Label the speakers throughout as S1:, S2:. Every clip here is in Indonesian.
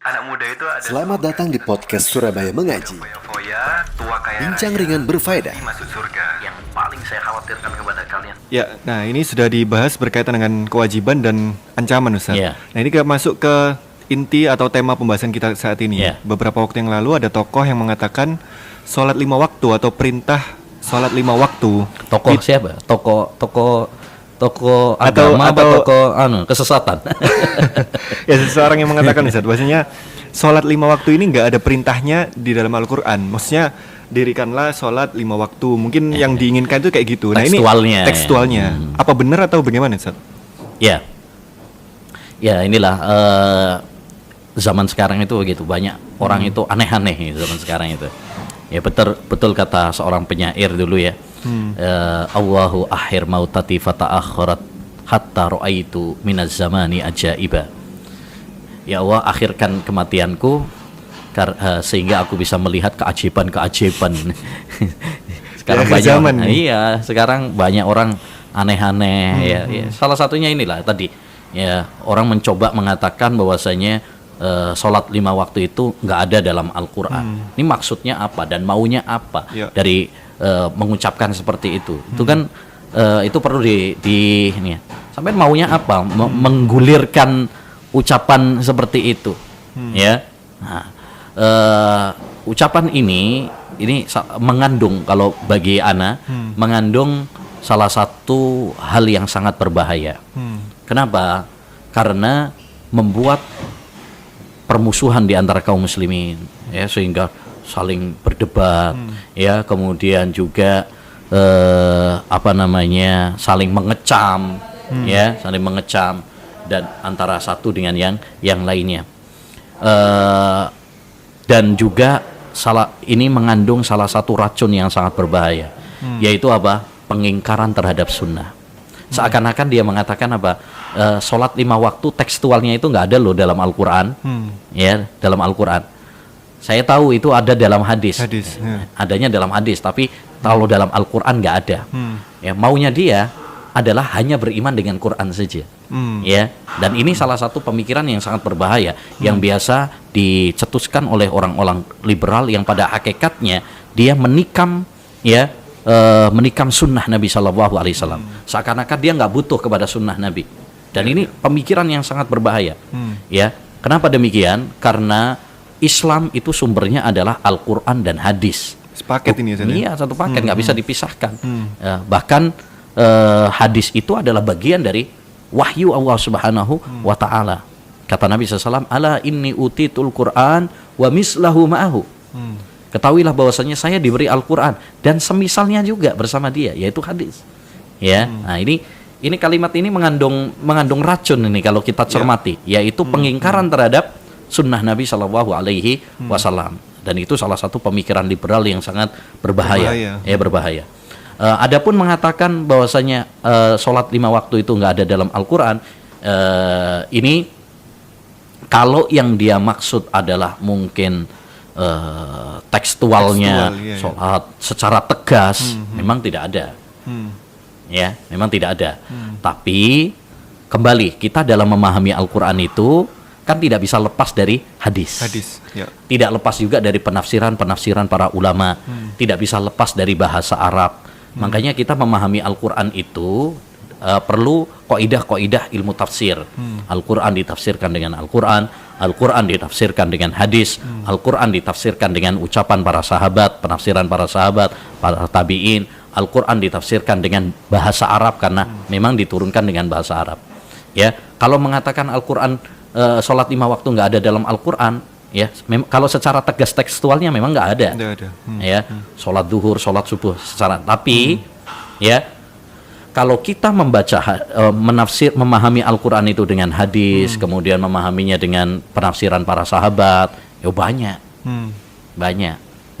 S1: Anak muda itu ada.
S2: Selamat datang di podcast Surabaya Mengaji.
S1: Foya-foya, tua kaya
S2: Bincang
S1: raya,
S2: ringan berfaedah.
S1: masuk surga. Yang paling saya khawatirkan kepada kalian.
S3: Ya, nah ini sudah dibahas berkaitan dengan kewajiban dan ancaman, Ustaz.
S4: Ya.
S3: Nah ini kita masuk ke inti atau tema pembahasan kita saat ini.
S4: Ya.
S3: Beberapa waktu yang lalu ada tokoh yang mengatakan sholat 5 waktu atau perintah sholat 5 waktu.
S4: Tokoh siapa? Tokoh
S3: Atau-
S4: agama
S3: atau-
S4: tokoh kesesatan.
S3: Ya, seseorang yang mengatakan, Ustaz, bahwasanya sholat 5 waktu ini nggak ada perintahnya di dalam Al-Quran. Maksudnya dirikanlah sholat 5 waktu. Mungkin yang diinginkan itu kayak gitu. Nah ini
S4: Tekstualnya, ya.
S3: tekstualnya. Apa benar atau bagaimana, Ustaz?
S4: Ya, inilah zaman sekarang itu begitu, banyak orang itu aneh-aneh zaman sekarang itu. Ya betul kata seorang penyair dulu ya. Allahu akhir mautati fata'akhirat hatta ra'aitu minaz zamani ajaiba. Ya Allah, akhirkan kematianku sehingga aku bisa melihat keajaiban-keajaiban. Sekarang
S3: Ya,
S4: banyak
S3: zaman nih.
S4: iya, sekarang banyak orang aneh-aneh ya. Salah satunya inilah tadi. Ya, orang mencoba mengatakan bahwasanya sholat 5 waktu itu nggak ada dalam Al-Quran. Ini maksudnya apa dan maunya apa
S3: Ya.
S4: dari mengucapkan seperti itu. Itu kan itu perlu di ini ya. Sampai maunya apa? Menggulirkan ucapan seperti itu, ya. Nah, ucapan ini mengandung, kalau bagi ana mengandung salah satu hal yang sangat berbahaya. Kenapa? Karena membuat permusuhan di antara kaum muslimin, ya, sehingga saling berdebat, ya, kemudian juga saling mengecam, ya, saling mengecam dan antara satu dengan yang lainnya. Dan juga ini mengandung salah satu racun yang sangat berbahaya, yaitu apa? Pengingkaran terhadap sunnah. Seakan-akan dia mengatakan apa? Sholat 5 waktu tekstualnya itu nggak ada loh dalam Al-Quran, ya, dalam Al-Quran. Saya tahu itu ada dalam hadis,
S3: Ya.
S4: adanya dalam hadis, tapi kalau dalam Al-Quran nggak ada. Ya, maunya dia adalah hanya beriman dengan Quran saja, ya. Dan ini salah satu pemikiran yang sangat berbahaya, yang biasa dicetuskan oleh orang-orang liberal yang pada hakikatnya dia menikam, ya, menikam sunnah Nabi Shallallahu Alaihi Wasallam. Seakan-akan dia nggak butuh kepada sunnah Nabi. Dan ini pemikiran yang sangat berbahaya, ya. Kenapa demikian? Karena Islam itu sumbernya adalah Al-Quran dan hadis.
S3: Sepaket ini, Ustaz.
S4: Iya, satu paket, nggak bisa dipisahkan. Bahkan hadis itu adalah bagian dari wahyu Allah Subhanahu wa Ta'ala. Kata Nabi SAW, ala inni utitul Quran wa mislahu ma'ahu. Ketahuilah bahwasanya saya diberi Al-Quran dan semisalnya juga bersama dia, yaitu hadis. Ya, nah ini kalimat ini mengandung racun ini kalau kita cermati, yaitu pengingkaran terhadap sunnah Nabi Shallallahu Alaihi Wasallam. Dan itu salah satu pemikiran liberal yang sangat berbahaya. Berbahaya. Adapun mengatakan bahwasanya sholat 5 waktu itu nggak ada dalam Al-Quran, ini kalau yang dia maksud adalah mungkin tekstualnya sholat secara tegas, memang tidak ada. Ya, memang tidak ada. Tapi kembali kita dalam memahami Al-Quran itu kan tidak bisa lepas dari hadis.
S3: Ya.
S4: Tidak lepas juga dari penafsiran para ulama. Tidak bisa lepas dari bahasa Arab. Makanya kita memahami Al-Quran itu perlu kaidah-kaidah ilmu tafsir. Al-Quran ditafsirkan dengan Al-Quran, Al-Quran ditafsirkan dengan hadis, Al-Quran ditafsirkan dengan ucapan para sahabat, penafsiran para sahabat, para tabi'in. Al-Quran ditafsirkan dengan bahasa Arab karena memang diturunkan dengan bahasa Arab. Ya, kalau mengatakan Al-Quran sholat 5 waktu nggak ada dalam Al-Quran, ya, kalau secara tegas tekstualnya memang nggak ada. Ya, sholat duhur, sholat subuh secara, tapi ya, kalau kita membaca memahami Al-Quran itu dengan hadis, kemudian memahaminya dengan penafsiran para sahabat, ya banyak,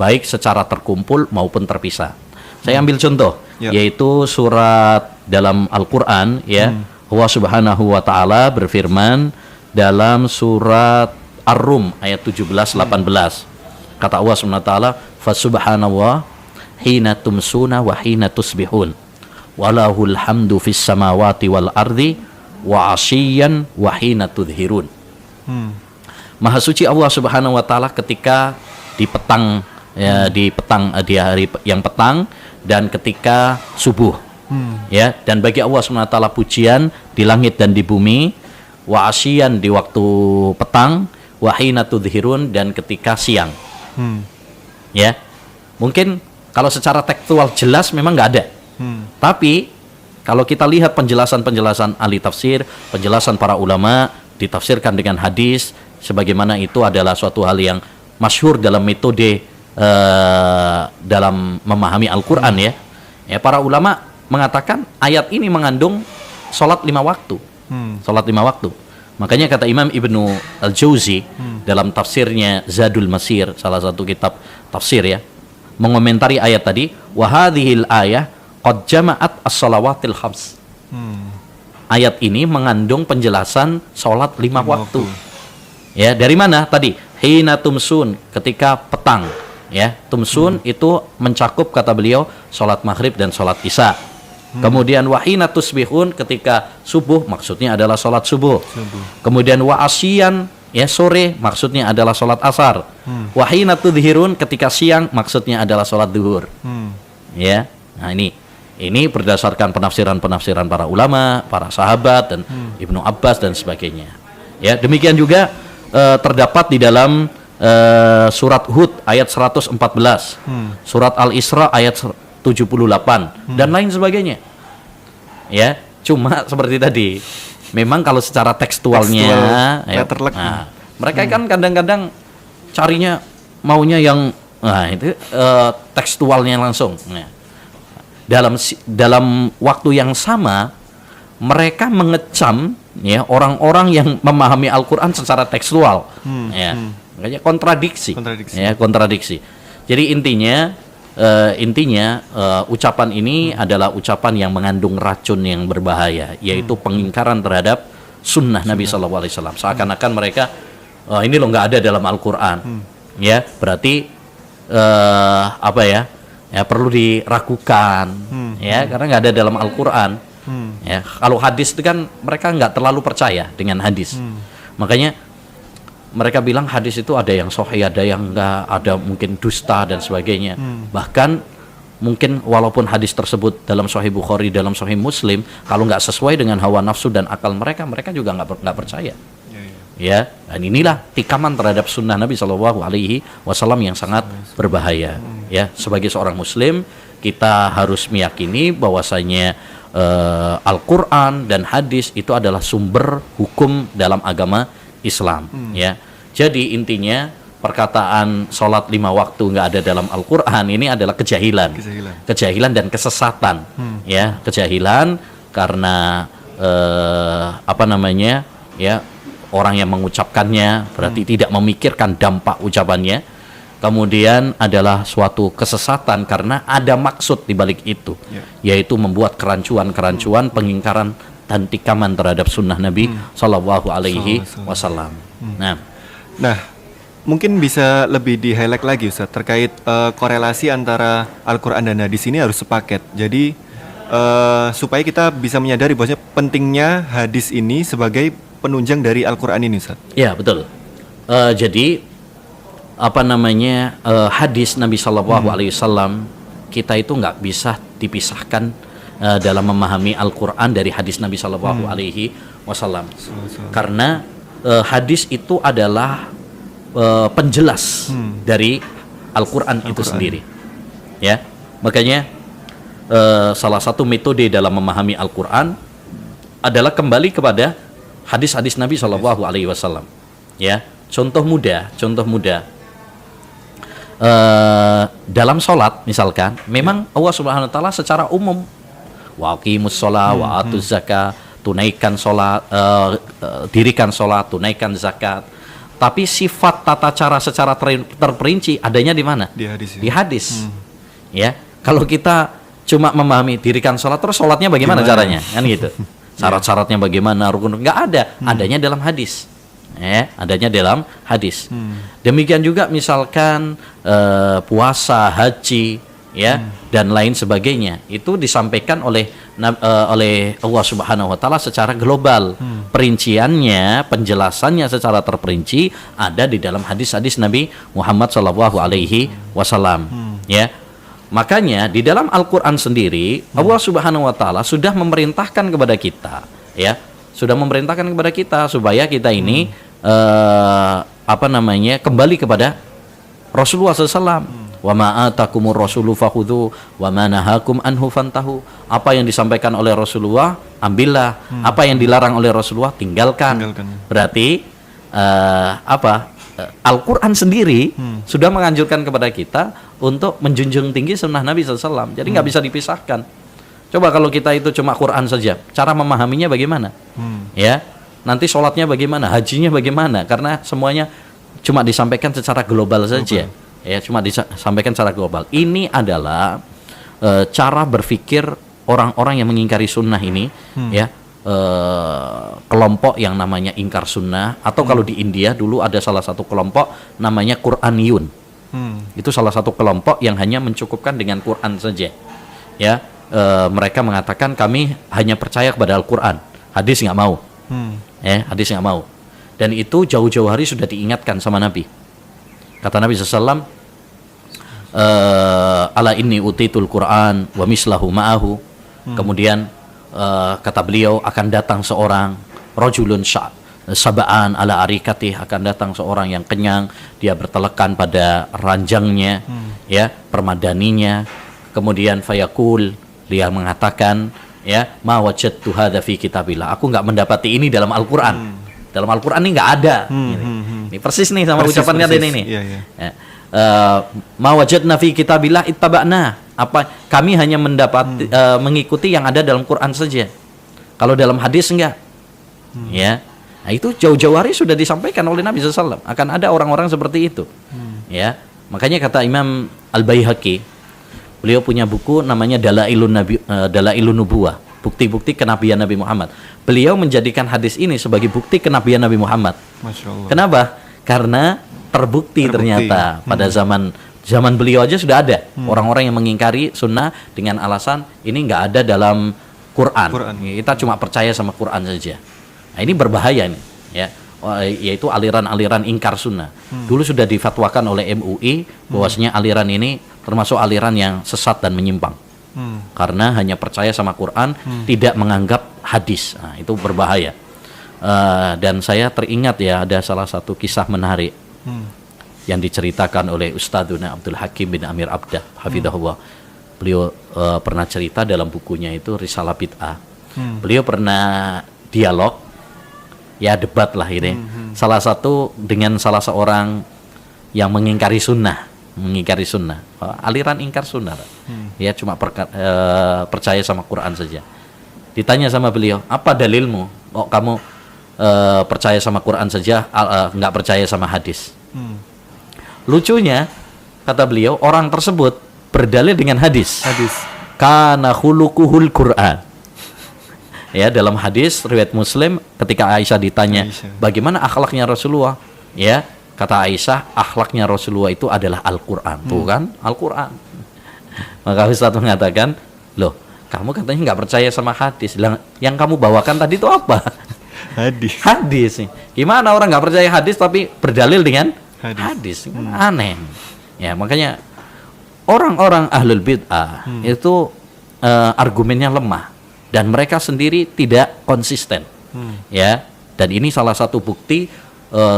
S4: baik secara terkumpul maupun terpisah. Saya ambil contoh, yaitu surat dalam Al-Quran, ya, Allah Subhanahu wa Ta'ala berfirman dalam surat Ar-Rum ayat 17-18. Kata Allah Subhanahu wa Ta'ala, "Fasubhanallah hina tumsuna wa hina tusbihun. Walahul hamdu fis samawati wal ardi wa asyiyan wa hina tudhirun." Maha suci Allah Subhanahu wa taala ketika di petang ya, di hari yang petang dan ketika subuh. Ya, dan bagi Allah Subhanahu wa taala pujian di langit dan di bumi, wa asyian di waktu petang, wa hina tudhirun dan ketika siang. Ya. Mungkin kalau secara tekstual jelas memang nggak ada. Tapi kalau kita lihat penjelasan-penjelasan ahli tafsir, penjelasan para ulama ditafsirkan dengan hadis sebagaimana itu adalah suatu hal yang masyhur dalam metode dalam memahami Al-Qur'an ya. Ya, para ulama mengatakan ayat ini mengandung sholat 5 waktu. Sholat 5 waktu. Makanya kata Imam Ibnu Al-Jauzi dalam tafsirnya Zadul Masir, salah satu kitab tafsir ya, mengomentari ayat tadi, wa hadhil ayah qad jama'at as-shalawatil khams. Ayat ini mengandung penjelasan sholat 5 waktu. Ya, dari mana tadi? Hina tumsun, ketika petang. Ya, tumsun itu mencakup kata beliau sholat maghrib dan sholat isya. Kemudian wahina tusbihun, ketika subuh maksudnya adalah sholat subuh. Kemudian wa asyian, ya sore maksudnya adalah sholat asar. Wahina tudhirun, ketika siang maksudnya adalah sholat duhur. Ya, nah ini berdasarkan penafsiran para ulama, para sahabat dan Ibnu Abbas dan sebagainya. Ya, demikian juga terdapat di dalam surat Hud ayat 114, surat Al-Isra ayat 78 dan lain sebagainya. Ya, cuma seperti tadi. Memang kalau secara tekstualnya ya, nah, mereka kan kadang-kadang carinya maunya yang itu tekstualnya langsung. Nah, dalam waktu yang sama mereka mengecam ya orang-orang yang memahami Al-Qur'an secara tekstual. Ya. Makanya kontradiksi. Ya, kontradiksi. Jadi intinya ucapan ini adalah ucapan yang mengandung racun yang berbahaya, yaitu pengingkaran terhadap sunnah Nabi SAW. Seakan-akan mereka ini loh nggak ada dalam Al-Quran. Ya, berarti ya perlu diragukan. Ya, karena nggak ada dalam Al-Quran. Ya, kalau hadis itu kan mereka nggak terlalu percaya dengan hadis. Makanya mereka bilang hadis itu ada yang sahih, ada yang enggak, ada mungkin dusta dan sebagainya. Bahkan mungkin walaupun hadis tersebut dalam Sahih Bukhari, dalam Sahih Muslim, kalau nggak sesuai dengan hawa nafsu dan akal mereka juga nggak percaya. Ya, dan inilah tikaman terhadap sunnah Nabi SAW yang sangat berbahaya. Ya, sebagai seorang Muslim kita harus meyakini bahwasanya Al-Quran dan hadis itu adalah sumber hukum dalam agama Islam. Ya, jadi intinya perkataan sholat 5 waktu nggak ada dalam Al-Quran ini adalah kejahilan dan kesesatan. Ya, kejahilan karena ya orang yang mengucapkannya berarti tidak memikirkan dampak ucapannya. Kemudian adalah suatu kesesatan karena ada maksud di balik itu, yaitu membuat kerancuan, pengingkaran dan tikaman terhadap sunnah Nabi Sallallahu Alaihi Wasallam.
S3: Nah, mungkin bisa lebih di highlight lagi Ustaz terkait korelasi antara Al-Quran dan hadis ini harus sepaket. Jadi supaya kita bisa menyadari bahwasanya pentingnya hadis ini sebagai penunjang dari Al-Quran ini Ustaz.
S4: Ya, betul. Jadi hadis Nabi Sallallahu Alaihi Wasallam kita itu nggak bisa dipisahkan dalam memahami Al-Quran dari hadis Nabi Sallallahu Alaihi Wasallam, karena hadis itu adalah penjelas dari Al-Quran itu sendiri. Ya, makanya salah satu metode dalam memahami Al-Quran adalah kembali kepada hadis-hadis Nabi Sallallahu Alaihi Wasallam. Ya, contoh mudah. Dalam sholat misalkan, memang Allah Subhanahu Wa Taala secara umum wa aqimus sholat wa atuz zakat, tunaikan sholat, dirikan sholat, tunaikan zakat. Tapi sifat tata cara secara terperinci adanya di mana? Di hadis. Di hadis. Ya, kalau kita cuma memahami dirikan sholat, terus sholatnya bagaimana caranya? Kan gitu. Syarat-syaratnya bagaimana, rukun, nggak ada. Adanya dalam hadis. Ya, adanya dalam hadis. Demikian juga misalkan puasa, haji, ya, dan lain sebagainya. Itu disampaikan oleh Allah Subhanahu wa taala secara global. Perinciannya, penjelasannya secara terperinci ada di dalam hadis-hadis Nabi Muhammad sallallahu alaihi wasallam. Ya. Makanya di dalam Al-Qur'an sendiri Allah Subhanahu wa taala sudah memerintahkan kepada kita, ya. Sudah memerintahkan kepada kita supaya kita ini kembali kepada Rasulullah SAW. Wa ma atakumur rasulu fakhudhu wa ma nahakum anhu fantahu. Apa yang disampaikan oleh Rasulullah ambillah, apa yang dilarang oleh Rasulullah tinggalkan. Berarti Al-Qur'an sendiri sudah menganjurkan kepada kita untuk menjunjung tinggi sunnah Nabi SAW. Jadi nggak bisa dipisahkan. Coba kalau kita itu cuma Quran saja, cara memahaminya bagaimana? Ya, nanti sholatnya bagaimana, hajinya bagaimana? Karena semuanya cuma disampaikan secara global saja. Ya, cuma disampaikan secara global. Ini adalah cara berpikir orang-orang yang mengingkari sunnah ini, ya, kelompok yang namanya ingkar sunnah. Atau kalau di India dulu ada salah satu kelompok namanya Quraniyun. Itu salah satu kelompok yang hanya mencukupkan dengan Quran saja. Ya. Mereka mengatakan kami hanya percaya kepada Al-Quran, hadis nggak mau, hadis nggak mau. Dan itu jauh-jauh hari sudah diingatkan sama Nabi. Kata Nabi SAW, ala inni utitul Quran wa mislahu ma'ahu. Kemudian kata beliau akan datang seorang rajulun sabaan ala arikatih, akan datang seorang yang kenyang, dia bertelekan pada ranjangnya, ya, permadaninya. Kemudian fayaqul, dia mengatakan, ya, ma wajadtu hadza fi kitabillah. Aku enggak mendapati ini dalam Al-Qur'an. Dalam Al-Qur'an ini enggak ada. Ini persis nih sama ucapannya ini. Iya. Ya. Ma wajadna fi kitabillah ittaba'na. Kami hanya mendapat mengikuti yang ada dalam Quran saja. Kalau dalam hadis enggak. Ya. Nah, itu jauh-jauh hari sudah disampaikan oleh Nabi SAW. Akan ada orang-orang seperti itu. Ya. Makanya kata Imam Al-Baihaqi, beliau punya buku namanya Dalailun Nubuwah, bukti-bukti kenabian Nabi Muhammad. Beliau menjadikan hadis ini sebagai bukti kenabian Nabi Muhammad. Masya Allah. Kenapa? Karena terbukti ternyata pada zaman beliau aja sudah ada orang-orang yang mengingkari sunnah dengan alasan ini nggak ada dalam Quran. Kita cuma percaya sama Quran saja. Nah, ini berbahaya nih, ya. Yaitu aliran-aliran ingkar sunnah. Dulu sudah difatwakan oleh MUI bahwasanya aliran ini termasuk aliran yang sesat dan menyimpang. Karena hanya percaya sama Quran, tidak menganggap hadis. Nah, itu berbahaya. Dan saya teringat ya, ada salah satu kisah menarik yang diceritakan oleh Ustadzuna Abdul Hakim bin Amir Abdah hafidhahullah. Beliau pernah cerita dalam bukunya itu Risalah Bid'ah. Beliau pernah dialog, ya debat lah ini. Salah satu dengan salah seorang yang mengingkari sunnah, aliran ingkar sunnah. Ya cuma percaya sama Quran saja. Ditanya sama beliau, apa dalilmu? Oh kamu percaya sama Quran saja, nggak percaya sama hadis. Lucunya kata beliau, orang tersebut berdalil dengan hadis. Kana khuluquhul Quran. Ya, dalam hadis riwayat Muslim ketika Aisyah ditanya bagaimana akhlaknya Rasulullah, ya kata Aisyah akhlaknya Rasulullah itu adalah Al-Quran. Tuh kan Al-Quran. Maka Ustaz mengatakan, loh kamu katanya nggak percaya sama hadis, yang kamu bawakan tadi itu apa? Hadis nih. Gimana orang nggak percaya hadis tapi berdalil dengan hadis? Aneh. Ya makanya orang-orang ahlul bid'ah itu argumennya lemah. Dan mereka sendiri tidak konsisten, ya. Dan ini salah satu bukti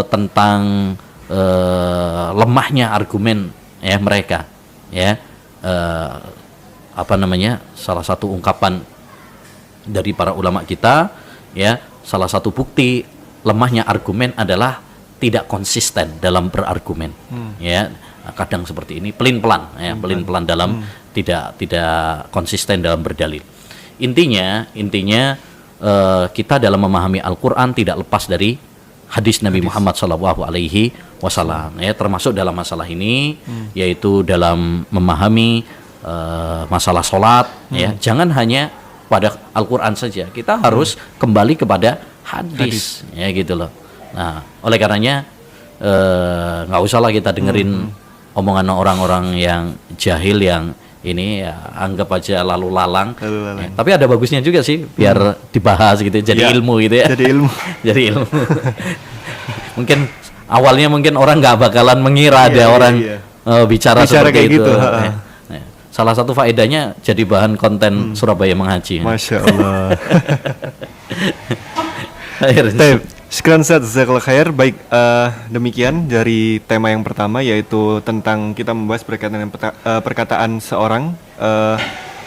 S4: tentang lemahnya argumen ya mereka, ya. Salah satu ungkapan dari para ulama kita, ya. Salah satu bukti lemahnya argumen adalah tidak konsisten dalam berargumen, ya. Kadang seperti ini pelin-pelan, ya, pelin-pelan dalam tidak konsisten dalam berdalil. Intinya kita dalam memahami Al-Quran tidak lepas dari hadis Nabi Muhammad SAW, ya, termasuk dalam masalah ini, yaitu dalam memahami masalah sholat, ya, jangan hanya pada Al-Quran saja, kita harus kembali kepada hadis, ya gitu loh. Nah, oleh karenanya nggak usahlah kita dengerin omongan orang-orang yang jahil yang ini ya anggap aja lalu lalang.
S3: Lalu lalang.
S4: Ya, tapi ada bagusnya juga sih, biar dibahas gitu, jadi
S3: Ya,
S4: ilmu gitu ya.
S3: jadi ilmu.
S4: Jadi ilmu. Mungkin awalnya mungkin orang nggak bakalan mengira ada
S3: Iya,
S4: orang
S3: iya.
S4: Bicara
S3: Bicara
S4: seperti
S3: kayak
S4: itu.
S3: gitu,
S4: Ya. Ya. Salah satu faedahnya jadi bahan konten Surabaya Mengaji.
S3: Masya Allah.
S4: Khair.
S3: Baik, sekian jazakallah khair. Baik, demikian dari tema yang pertama, yaitu tentang kita membahas berkaitan dengan perkataan seorang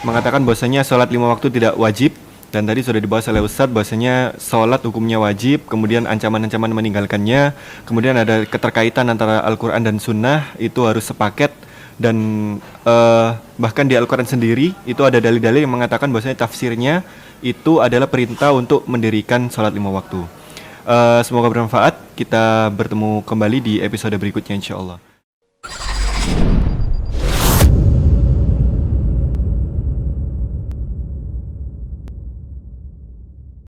S3: mengatakan bahwasanya sholat 5 waktu tidak wajib. Dan tadi sudah dibahas oleh Ustadz bahwasanya sholat hukumnya wajib, kemudian ancaman-ancaman meninggalkannya, kemudian ada keterkaitan antara Al-Quran dan Sunnah, itu harus sepaket. Dan bahkan di Al-Quran sendiri itu ada dalil-dalil yang mengatakan bahwasanya tafsirnya itu adalah perintah untuk mendirikan sholat 5 waktu. Semoga bermanfaat. Kita bertemu kembali di episode berikutnya, insya Allah.